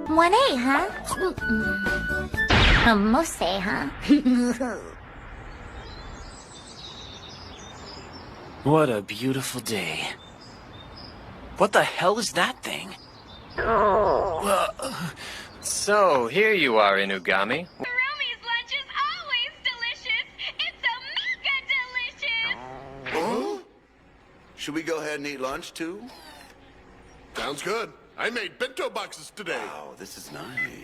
1A, huh? Mose, huh? What a beautiful day. What the hell is that thing? So, here you are, Inugami. Romi's lunch is always delicious. It's a mega delicious. Huh? Should we go ahead and eat lunch, too? Sounds good. I made bento boxes today. Wow, this is nice.